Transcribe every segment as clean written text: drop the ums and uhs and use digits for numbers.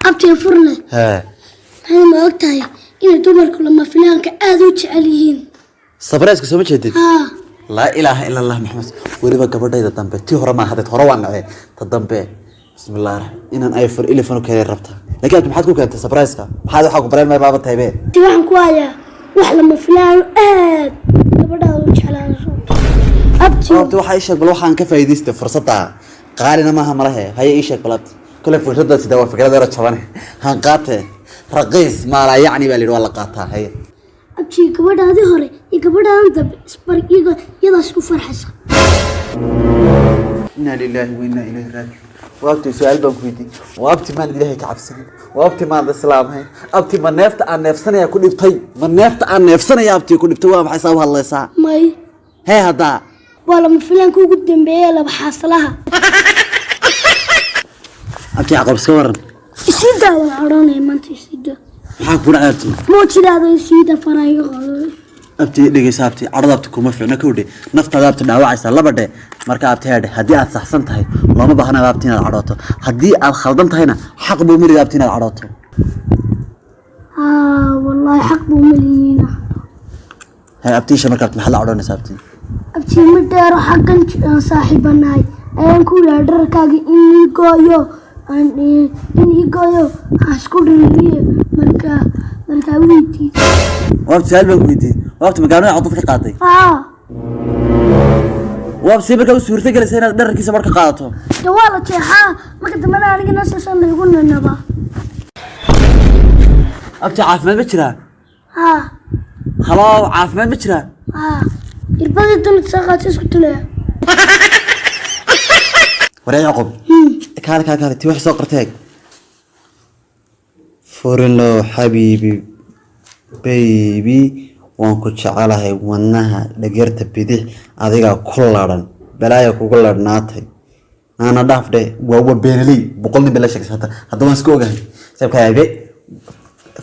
أبتي فرنة ها هاي ما وقتها إن دمرك لما فلان كأذوج عليهم صبريسك سو ما جديد ها لا إله إلا الله محمد وليبا قبضايدا دنبه تي هore ma hadad hore waan nacay ta dambe bismillaah inaan ay fur ilifano kale rabta laakiin maxaad ku keentay surprise-ka maxaad waxa ku bareen ma baaba taybe ti waxaan ku hayaa wax lama filaan aad gabadha u jeclaan abti waxa ay sheeg bal waxaan ka faa'iideystay fursadda qaalina ma aha malahe hay ay sheeg balad kale fursadda sida waa fikrada yar jaban han qaatay raqiis ma la yaani baa leeyahay wala qaataa hay abti gabadhaadi hore iyo gabadhaan dab isbar iyada isku farxaysa inna lillahi wa inna ilayhi raaji'un وابتي سؤال بنكويدي وابتي ما نديرها كعبسني وابتي ما الاسلام هي ابتي ما نفط عن نفسنا يا كل بطي ما نفط عن نفسنا يا ابتي كل بتوا ما حسابها الله يسع ماي هي هذا ولا مفلان كو قدام بيه لا بحاصلها ابتي عقب صور سيدا عراني ما انت سيدا maxaa ku dhacay mo jiraado sida farayo abti dhigaysabti ardabti kuma fiicna kowdhe naftaada abti dhaawacaysa labadhe marka abti heedhe hadii aad saxsan tahay looma baahna abti inaad cadhooto hadii aad khaldan tahayna xaq buu miriga abti inaad cadhooto wallahi xaq buu miliyina hay abti shamarka abti maxaa la cadhoonaysa abti abti midheero xaqan saaxiibanahay ayaan ku yaadharkaaga in gooyo hasku dhiriye marka wiiti وابتي سالبك ويدي وابتي مقارنة عطوف لي قاطي وابتي بركة وسورتي جالس هنا دركيسة بركة قاطه جوالتي ما كنت منها أنا ناس عشان يقولنا النبا أبتي عارف ما بتشرى خلاص عارف ما بتشرى البلد الدنيا تساقط اسكت له ورا يعقوب كان تي وحش سوقرتك فورلو حبيبي baby waan ku jecelahay wadnaha dhageerta bidix adiga ku laaran balaayo kugu laarnaatay ana dhaafde waa beenalay boqolni bala sheegay hadda waan iska ogahay sababka aybe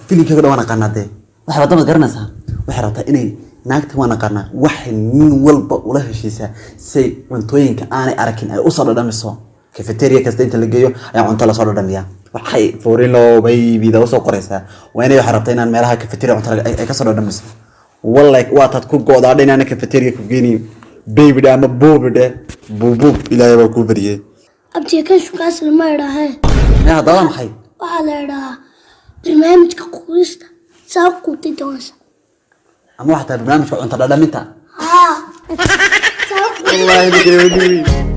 filimka dhawaan qanaade waxa wadada garanaysaa waxa rabtaa inay naagta waan qanaa wax nin walba ula heshiisa say wantooyinka aanay arakin ay u soo dhadhamiso cafeteria kasta inta la geeyo ayaa cunto la soo dhadhamiyaa waxay foorilo baby da soo qoraysa waanay waxa rabtaa inaan meelaha cafeteria cunto ay ka soo dhadhamiso wallahi waa tad ku goodaa inaan cafeteria ku geeynin baby da ama boobde buubu ilaahay waa ku bariyay abti kan shukaas ma yiraahay hada waa maxay waxa la yiraahdaa barnaamijka qoyska saaqu tidoonsa ama waxa barnaamijka cunto dhadhaminta saaqu wallahi